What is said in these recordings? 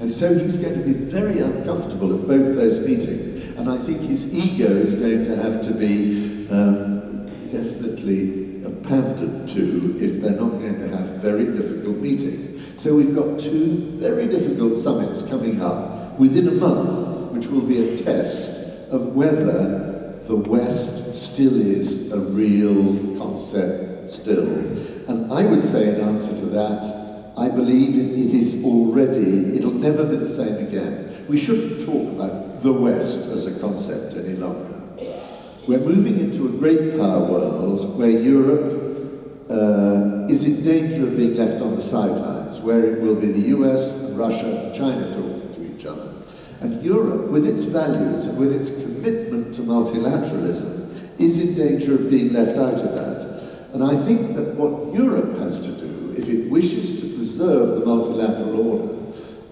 And so he's going to be very uncomfortable at both those meetings. And I think his ego is going to have to be definitely pandered to if they're not going to have very difficult meetings. So we've got two very difficult summits coming up within a month, which will be a test of whether the West still is a real concept still. And I would say in answer to that, I believe it is already, it'll never be the same again. We shouldn't talk about the West as a concept any longer. We're moving into a great power world where Europe is in danger of being left on the sidelines, where it will be the US and Russia and China talking to each other. And Europe, with its values and with its commitment to multilateralism, is in danger of being left out of that. And I think that what Europe has to do, if it wishes to preserve the multilateral order,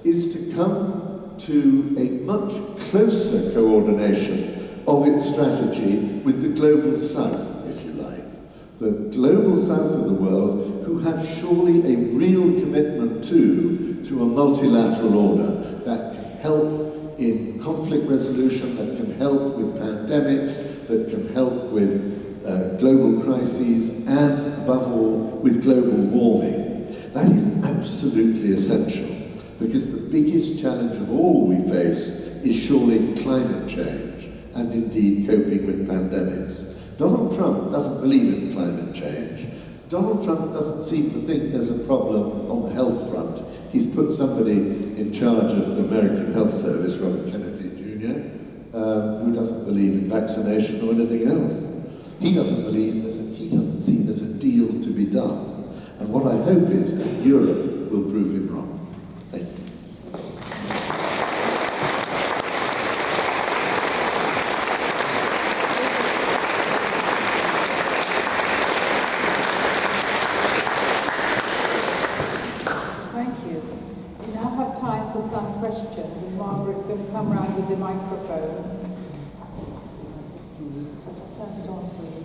is to come to a much closer coordination of its strategy with the global south, if you like. The global south of the world, who have surely a real commitment to a multilateral order that can help in conflict resolution, that can help with pandemics, that can help with global crises, and above all, with global warming. That is absolutely essential, because the biggest challenge of all we face is surely climate change, and indeed coping with pandemics. Donald Trump doesn't believe in climate change. Donald Trump doesn't seem to think there's a problem on the health front. He's put somebody in charge of the American Health Service, Robert Kennedy Jr., who doesn't believe in vaccination or anything else. He doesn't believe he doesn't see there's a deal to be done. And what I hope is that Europe will prove him wrong. Thank you. Come round with the microphone. Turn it on for you.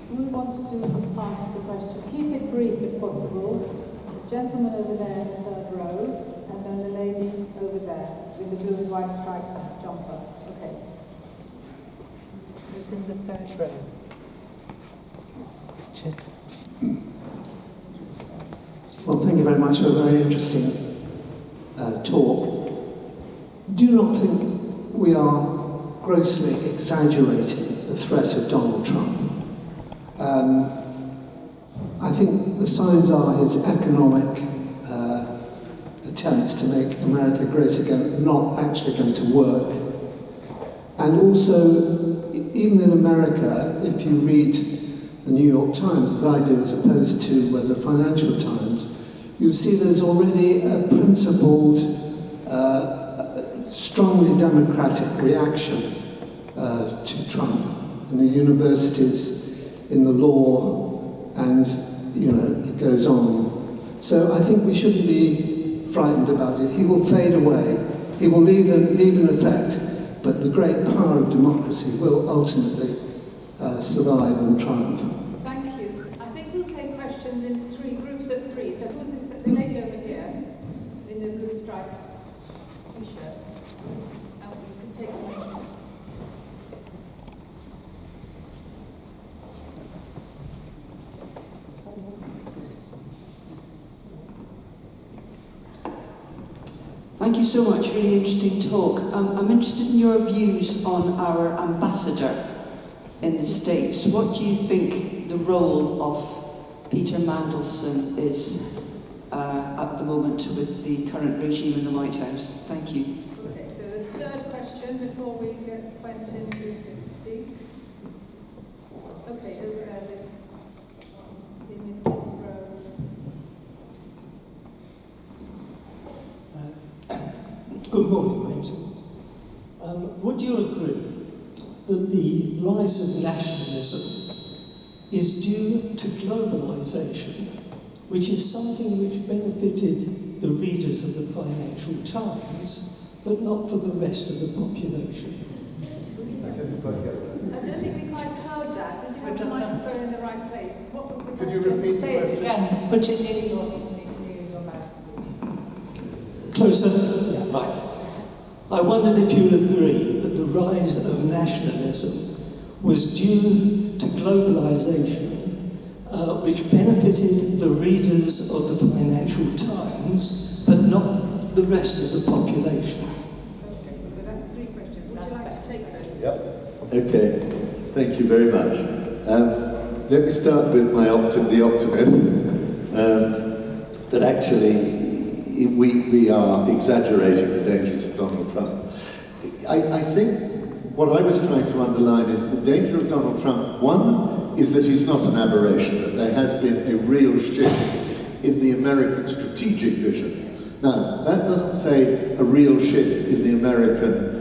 Who wants to ask a question? Keep it brief if possible. The gentleman over there in the third row, and then the lady over there with the blue and white striped jumper. Okay. Who's in the third row? Richard. Well, thank you very much for a very interesting talk. Do you not think we are grossly exaggerating the threat of Donald Trump? I think the signs are his economic attempts to make America great again are not actually going to work. And also, even in America, if you read the New York Times, as I do, as opposed to the Financial Times, you see there's already a principled strongly democratic reaction to Trump in the universities, in the law, and it goes on. So I think we shouldn't be frightened about it. He will fade away. He will leave an effect, but the great power of democracy will ultimately survive and triumph. Thank you. I think we'll take questions in three groups of three. So who's this? The lady over here in the blue striped t-shirt. Take Thank you so much, really interesting talk. I'm interested in your views on our ambassador in the States. What do you think the role of Peter Mandelson is at the moment with the current regime in the White House? Thank you. Okay, so the third question before we get Quentin to speak. Okay, over there in the fifth row. Good morning, Quentin. Would you agree that the rise of nationalism is due to globalisation, which is something which benefited the readers of the Financial Times, but not for the rest of the population? I don't think we quite heard that. Did you have the microphone in the right place? What was the question? Could you repeat the question? Say it again. Put it near your mouth. Closer? Yeah, right. I wondered if you would agree that the rise of nationalism was due to globalisation, which benefited the readers of the Financial Times, but not the rest of the population. Okay, so that's 3 questions. Would you like to take those? Yep. Okay, thank you very much. Let me start with the optimist, that actually we are exaggerating the dangers of Donald Trump. I think what I was trying to underline is the danger of Donald Trump. One is that he's not an aberration, that there has been a real shift in the American strategic vision. Now, that doesn't say a real shift in the American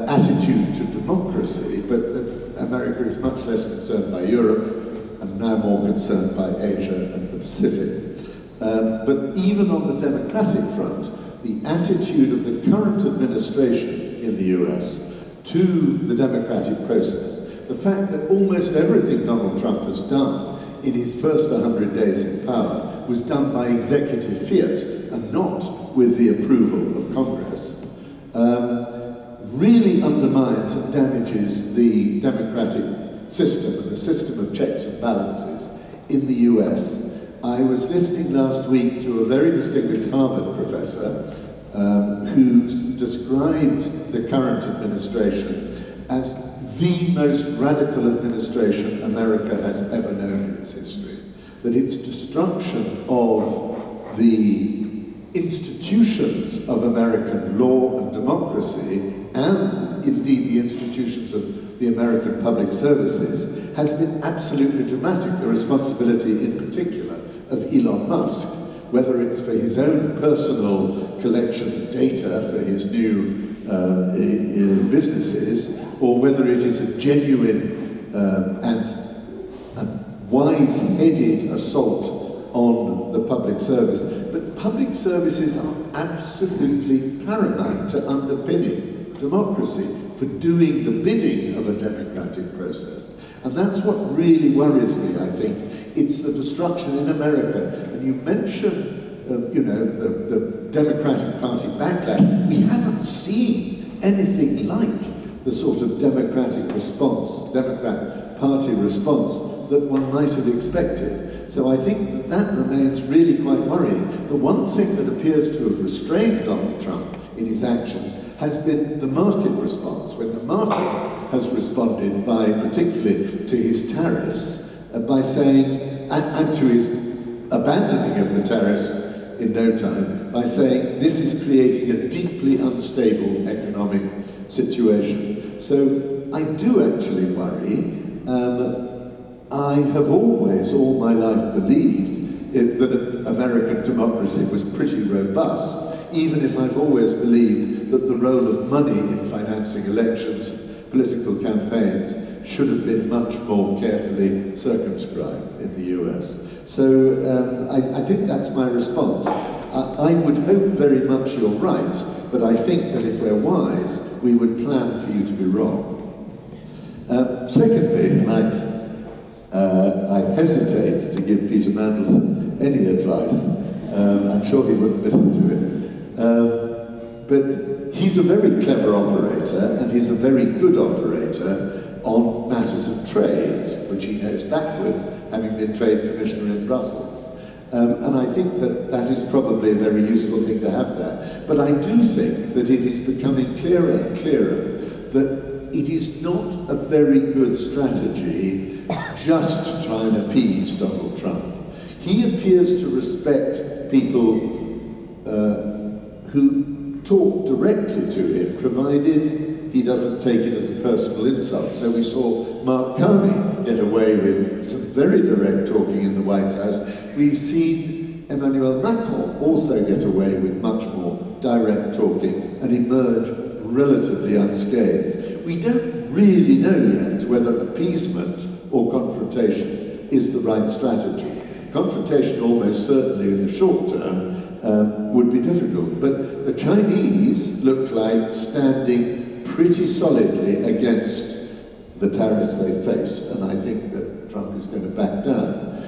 attitude to democracy, but that America is much less concerned by Europe and now more concerned by Asia and the Pacific. But even on the democratic front, the attitude of the current administration in the US to the democratic process, the fact that almost everything Donald Trump has done in his first 100 days in power was done by executive fiat and not with the approval of Congress, really undermines and damages the democratic system and the system of checks and balances in the US. I was listening last week to a very distinguished Harvard professor who described the current administration as the most radical administration America has ever known in its history. That its destruction of the institutions of American law and democracy, and indeed the institutions of the American public services, has been absolutely dramatic. The responsibility in particular of Elon Musk, whether it's for his own personal collection of data for his new businesses, or whether it is a genuine and wise-headed assault on the public service. But public services are absolutely paramount to underpinning democracy, for doing the bidding of a democratic process. And that's what really worries me, I think. It's the destruction in America. And you mentioned, the Democratic Party backlash. We haven't seen anything like the sort of Democratic Party response that one might have expected. So I think that remains really quite worrying. The one thing that appears to have restrained Donald Trump in his actions has been the market response. When the market has responded by, particularly to his tariffs, by saying, and to his abandoning of the tariffs in no time, by saying this is creating a deeply unstable economic situation. So I do actually worry. I have always, all my life, believed that American democracy was pretty robust, even if I've always believed that the role of money in financing elections, political campaigns, should have been much more carefully circumscribed in the US. So I think that's my response. I would hope very much you're right, but I think that if we're wise, we would plan for you to be wrong. Secondly, and I hesitate to give Peter Mandelson any advice. I'm sure he wouldn't listen to it. But he's a very clever operator, and he's a very good operator on matters of trade, which he knows backwards, having been Trade Commissioner in Brussels. And I think that that is probably a very useful thing to have there. But I do think that it is becoming clearer and clearer that it is not a very good strategy just to try and appease Donald Trump. He appears to respect people who talk directly to him, provided he doesn't take it as a personal insult. So we saw Mark Carney get away with some very direct talking in the White House. We've seen Emmanuel Macron also get away with much more direct talking and emerge relatively unscathed. We don't really know yet whether appeasement or confrontation is the right strategy. Confrontation almost certainly in the short term would be difficult, but the Chinese look like standing pretty solidly against the tariffs they faced, and I think that Trump is going to back down.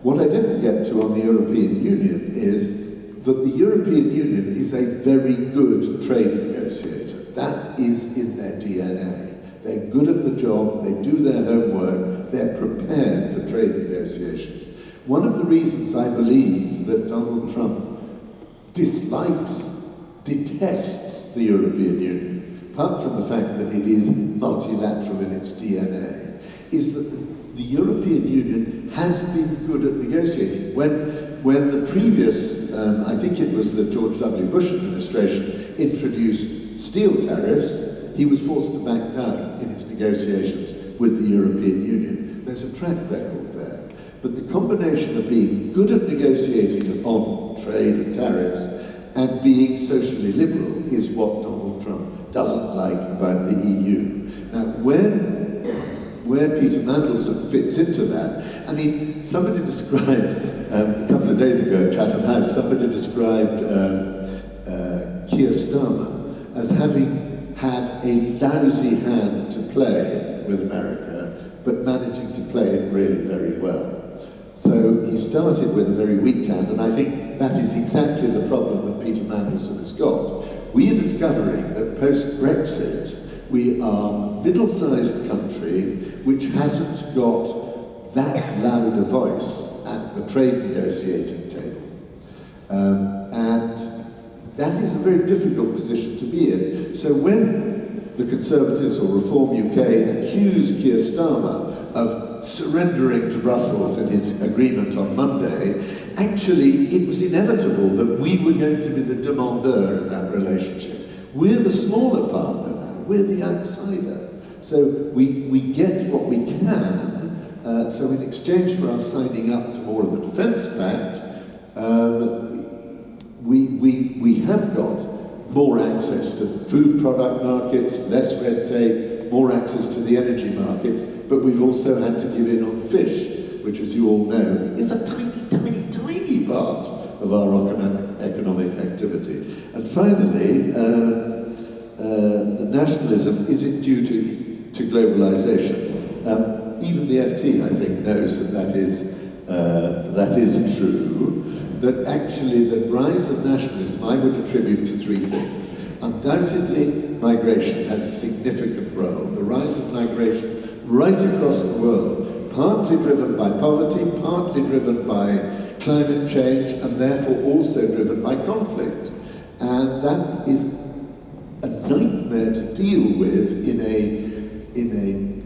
What I didn't get to on the European Union is that the European Union is a very good trade negotiator. That is in their DNA. They're good at the job, they do their homework, they're prepared for trade negotiations. One of the reasons I believe that Donald Trump detests the European Union, apart from the fact that it is multilateral in its DNA, is that the European Union has been good at negotiating. When the previous, I think it was the George W. Bush administration, introduced steel tariffs, he was forced to back down in his negotiations with the European Union. There's a track record there. But the combination of being good at negotiating on trade and tariffs and being socially liberal is what Donald Trump doesn't like about the EU. Now, where Peter Mandelson fits into that, I mean, somebody described, a couple of days ago at Chatham House, somebody described Keir Starmer as having had a lousy hand to play with America, but managing to play it really very well. So he started with a very weak hand, and I think that is exactly the problem that Peter Mandelson has got. We are discovering that post-Brexit, we are a middle-sized country which hasn't got that loud a voice at the trade negotiating table. And that is a very difficult position to be in. So when the Conservatives or Reform UK accuse Keir Starmer of surrendering to Brussels in his agreement on Monday, actually it was inevitable that we were going to be the demandeur in that relationship. We're the smaller partner now, we're the outsider. So we get what we can, so in exchange for us signing up to more of the Defence Pact, we have got more access to food product markets, less red tape, more access to the energy markets, but we've also had to give in on fish, which, as you all know, is a tiny, tiny, tiny part of our economic activity. And finally, the nationalism, is it due to globalization? Even the FT, I think, knows that that is true. That actually the rise of nationalism I would attribute to three things. Undoubtedly, migration has a significant role. The rise of migration right across the world, partly driven by poverty, partly driven by climate change, and therefore also driven by conflict. And that is a nightmare to deal with in a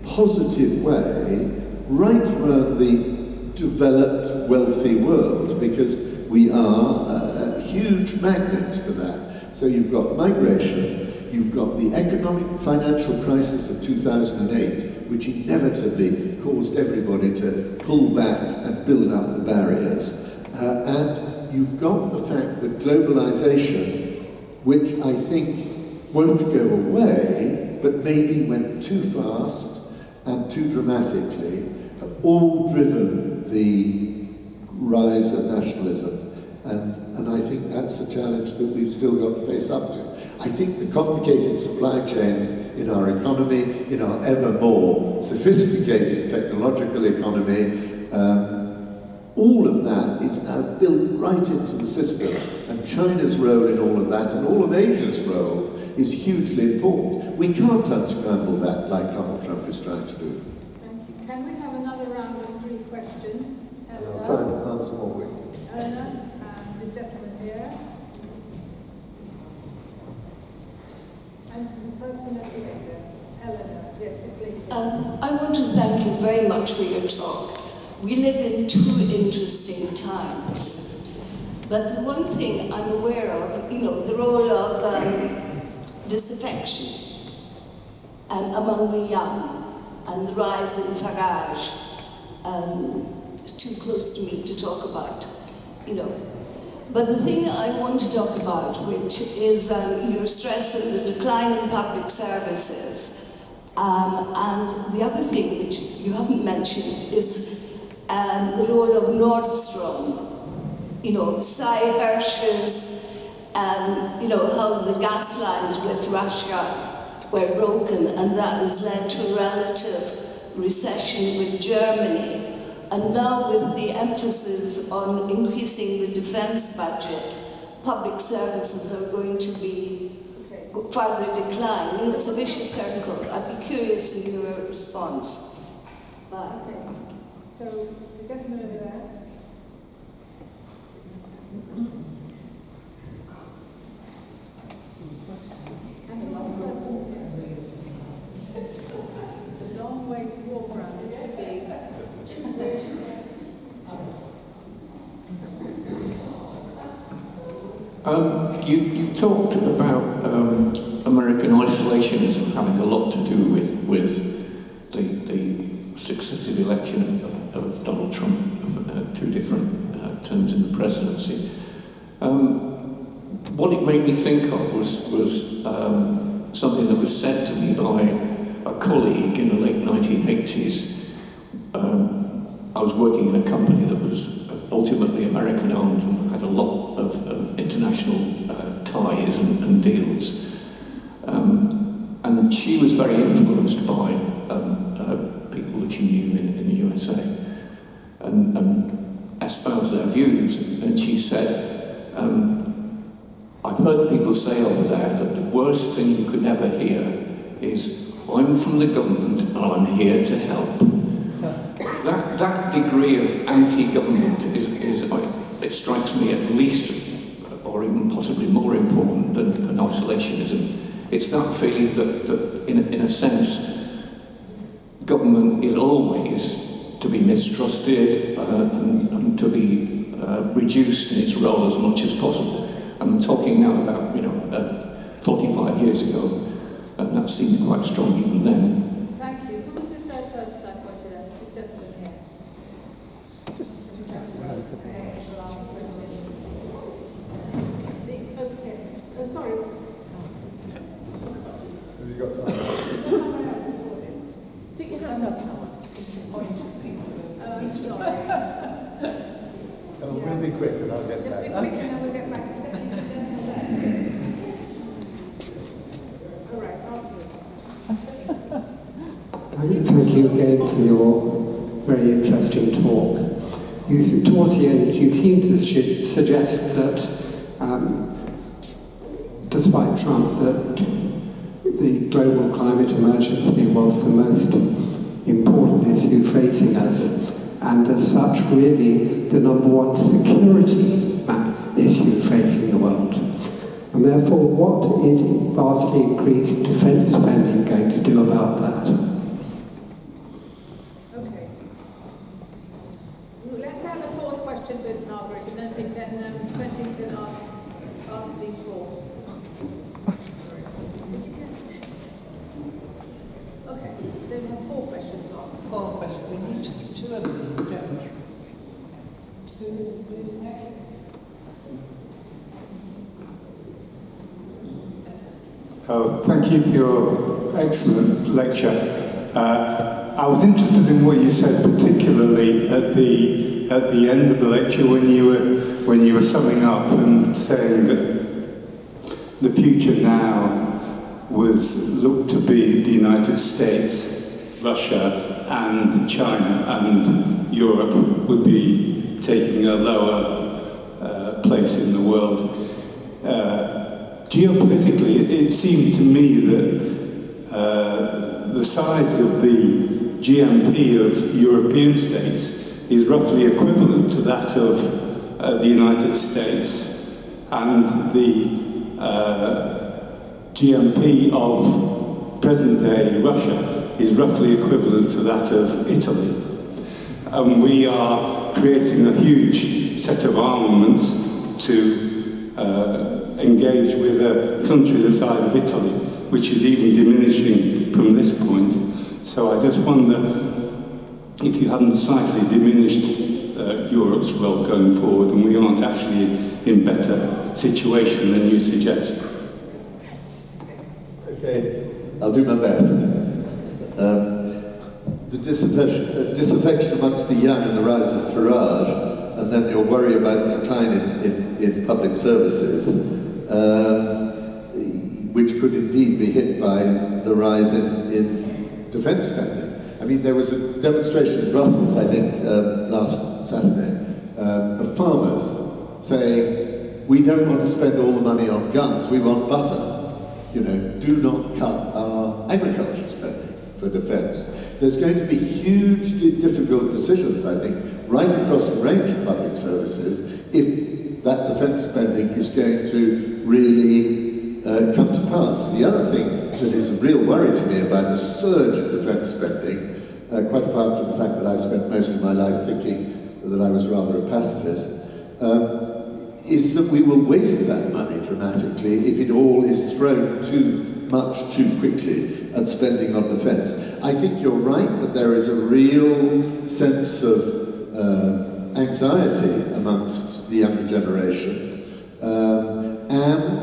positive way right around the developed, wealthy world, because we are a huge magnet for that. So you've got migration, you've got the economic financial crisis of 2008, which inevitably caused everybody to pull back and build up the barriers. And you've got the fact that globalization, which I think won't go away, but maybe went too fast and too dramatically, have all driven the rise of nationalism. And I think that's a challenge that we've still got to face up to. I think the complicated supply chains in our economy, in our ever more sophisticated technological economy, all of that is now built right into the system. And China's role in all of that, and all of Asia's role, is hugely important. We can't unscramble that like Donald Trump is trying to do. Thank you. Can we have another round of 3 questions? I'll try and answer more quickly. Eleanor, and this gentleman here. And the person at the end, Eleanor. Yes, it's Lincoln. I want to thank you very much for your talk. We live in 2 interesting times. But the one thing I'm aware of, the role of disaffection among the young and the rise in Farage. It's too close to me to talk about, But the thing I want to talk about, which is your stress on the decline in public services, and the other thing which you haven't mentioned is the role of Nordstrom. Sy Hersh's, how the gas lines with Russia were broken, and that has led to a relative recession with Germany. And now with the emphasis on increasing the defense budget, public services are going to be further decline. It's a vicious circle. I'd be curious in your response. Bye. Okay. So, the gentleman over there. And the last person. The long way to walk around is too big. You talked about American isolationism having a lot to do with the successive election of Donald Trump, of two different terms in the presidency. What it made me think of was something that was said to me by a colleague in the late 1980s. I was working in a company that was ultimately American-owned and had a lot of international ties and deals. And she was very influenced by people that she knew in the USA and espoused their views. And she said, I've heard people say over there that the worst thing you could ever hear is, I'm from the government and I'm here to help. That degree of anti-government it strikes me at least, or even possibly more important than isolationism. It's that feeling that in a sense, government is always to be mistrusted and to be reduced in its role as much as possible. I'm talking now about 45 years ago, and that seemed quite strong even then. Thank you. Who was the third person I pointed at? This gentleman here. Okay. Oh, sorry. Have you got something? Stick your hand up. Disappointed people. I'm sorry. We'll be quick and I'll get Just be back. quick and then we'll get back to the All right, Thank you again for your very interesting talk. Towards the end, you seem to suggest that, despite Trump, that the global climate emergency was the most important issue facing us, and as such, really the number one security issue facing the world. And therefore, what is vastly increased defence spending going to do about that? Okay. Let's have the fourth question with Margaret, and then Quentin can answer these four. Did you get it? Okay, there are four questions asked. Four questions. We need two of these, don't we? Who's next? Oh, thank you for your excellent lecture. I was interested in what you said, particularly at the end of the lecture when you were summing up and saying that the future now was looked to be the United States, Russia, and China, and Europe would be taking a lower place in the world. Geopolitically, it seemed to me that the size of the GMP of European states is roughly equivalent to that of the United States, and the GMP of present-day Russia is roughly equivalent to that of Italy. And we are creating a huge set of armaments to engage with a country the size of Italy, which is even diminishing from this point. So I just wonder if you haven't slightly diminished Europe's role going forward, and we aren't actually in better situation than you suggest. Okay, I'll do my best. The disaffection amongst the young and the rise of Farage, and then your worry about the decline in public services, which could indeed be hit by the rise in defence spending. I mean, there was a demonstration in Brussels, I think, last Saturday, of farmers saying, we don't want to spend all the money on guns, we want butter. You know, do not cut our agriculture spending for defence. There's going to be hugely difficult decisions, I think, right across the range of public services if that defence spending is going to really come to pass. The other thing that is a real worry to me about the surge in defence spending, quite apart from the fact that I've spent most of my life thinking that I was rather a pacifist, is that we will waste that money dramatically if it all is thrown too much too quickly at spending on defence. I think you're right that there is a real sense of anxiety amongst the younger generation, and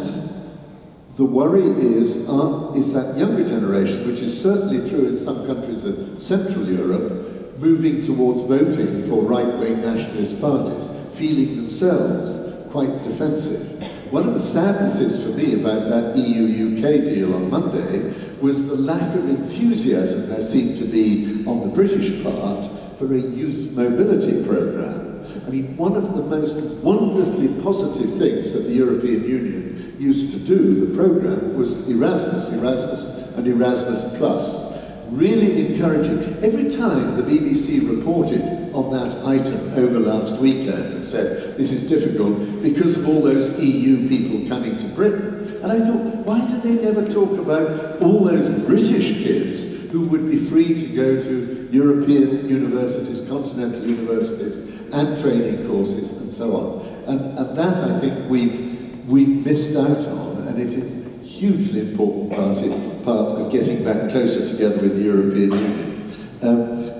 the worry is that younger generation, which is certainly true in some countries of Central Europe, moving towards voting for right-wing nationalist parties, feeling themselves quite defensive. One of the sadnesses for me about that EU-UK deal on Monday was the lack of enthusiasm there seemed to be on the British part for a youth mobility programme. I mean, one of the most wonderfully positive things that the European Union used to do, the programme, was Erasmus and Erasmus Plus. Really encouraging. Every time the BBC reported on that item over last weekend and said, this is difficult because of all those EU people coming to Britain. And I thought, why do they never talk about all those British kids who would be free to go to European universities, continental universities, and training courses, and so on. And that, I think, we've missed out on, and it is a hugely important part of getting back closer together with the European Union.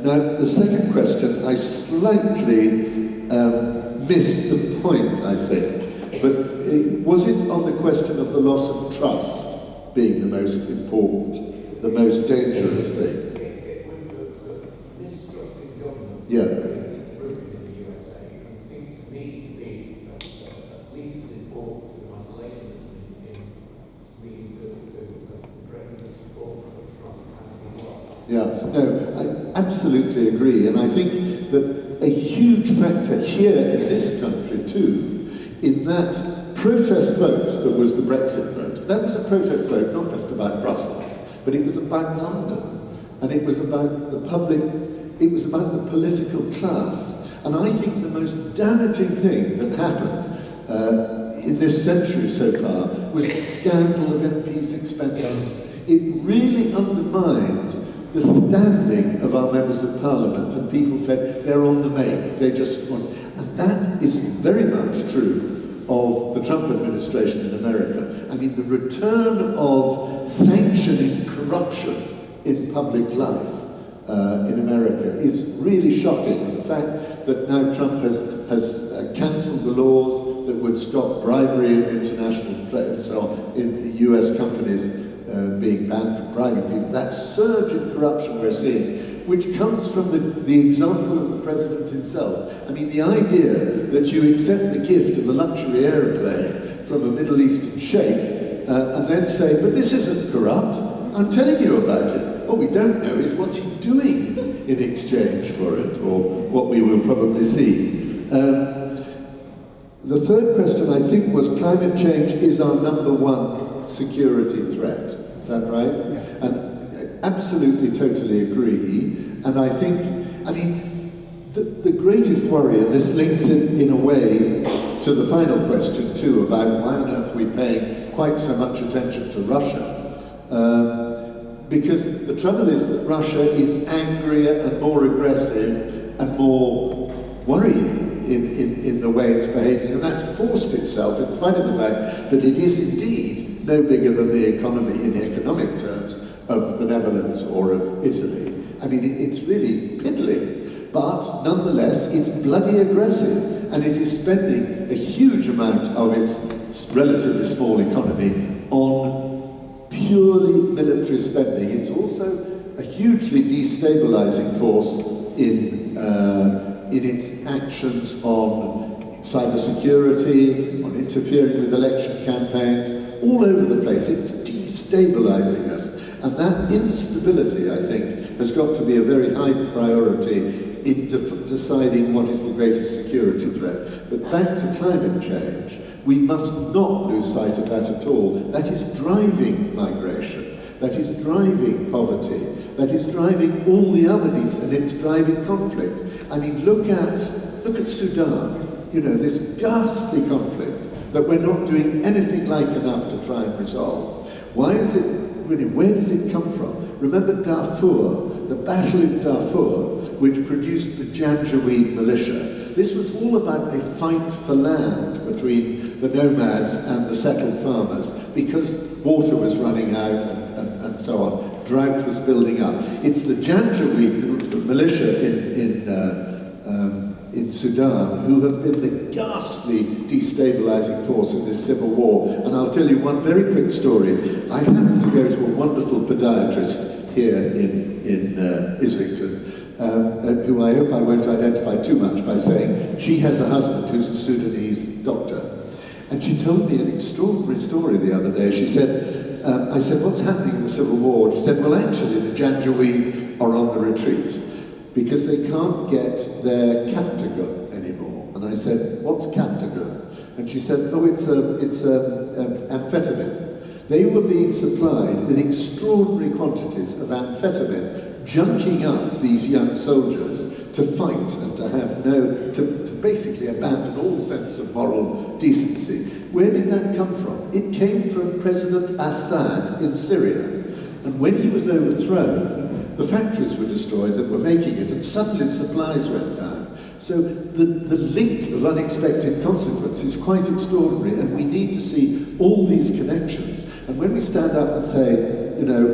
Now, the second question, I slightly missed the point, I think, but was it on the question of the loss of trust being the most important, the most dangerous thing? Yeah. Yeah, no, I absolutely agree, and I think that a huge factor here in this country too, in that protest vote that was the Brexit vote, that was a protest vote not just about Brussels, but it was about London, and it was about the public, it was about the political class, and I think the most damaging thing that happened in this century so far was the scandal of MPs' expenses. It really undermined the standing of our members of parliament, and people felt they're on the make, they just want, and that is very much true of the Trump administration in America. I mean, the return of sanctioning corruption in public life in America is really shocking, and the fact that now Trump has cancelled the laws that would stop bribery in international trade and so on, in US companies being banned from bribing people, that surge in corruption we're seeing, which comes from the example of the president himself. I mean, the idea that you accept the gift of a luxury aeroplane from a Middle Eastern sheikh and then say, but this isn't corrupt, I'm telling you about it. What we don't know is what's he doing in exchange for it, or what we will probably see. The third question, I think, was climate change is our #1 security threat. Is that right? Yeah. And I absolutely, totally agree. And I think, I mean, the greatest worry, and this links in a way to the final question too, about why on earth we're paying quite so much attention to Russia. Because the trouble is that Russia is angrier and more aggressive and more worrying in the way it's behaving, and that's forced itself, in spite of the fact that it is indeed no bigger than the economy, in economic terms, of the Netherlands or of Italy. I mean, it's really piddling, but nonetheless, it's bloody aggressive, and it is spending a huge amount of its relatively small economy on purely military spending. It's also a hugely destabilizing force in its actions on cybersecurity, on interfering with election campaigns, all over the place. It's destabilizing us. And that instability, I think, has got to be a very high priority in deciding what is the greatest security threat. But back to climate change, We must not lose sight of that at all. That is driving migration. That is driving poverty. That is driving all the other beasts, and it's driving conflict. I mean, look at Sudan. You know, this ghastly conflict that we're not doing anything like enough to try and resolve. Why is it, really, where does it come from? Remember Darfur, the battle in Darfur, which produced the Janjaweed militia. This was all about a fight for land between the nomads and the settled farmers, because water was running out and so on. Drought was building up. It's the Janjaweed militia in Sudan who have been the ghastly destabilizing force of this civil war. And I'll tell you one very quick story. I happened to go to a wonderful podiatrist here in Islington, who I hope I won't identify too much by saying she has a husband who's a Sudanese doctor. And she told me an extraordinary story the other day. She said, I said, what's happening in the Civil War? She said, well, actually, the Janjaweed are on the retreat because they can't get their Captagon anymore. And I said, what's Captagon? And she said, oh, it's amphetamine. They were being supplied with extraordinary quantities of amphetamine, junking up these young soldiers to fight and to have to basically abandon all sense of moral decency. Where did that come from? It came from President Assad in Syria. And when he was overthrown, the factories were destroyed that were making it, and suddenly supplies went down. So the link of unexpected consequence is quite extraordinary, and we need to see all these connections. And when we stand up and say, you know,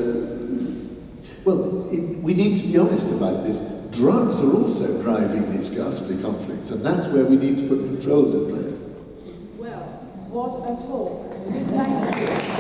well, we need to be honest about this. Drugs are also driving these ghastly conflicts, and that's where we need to put controls in place. Well, what a talk. Thank you.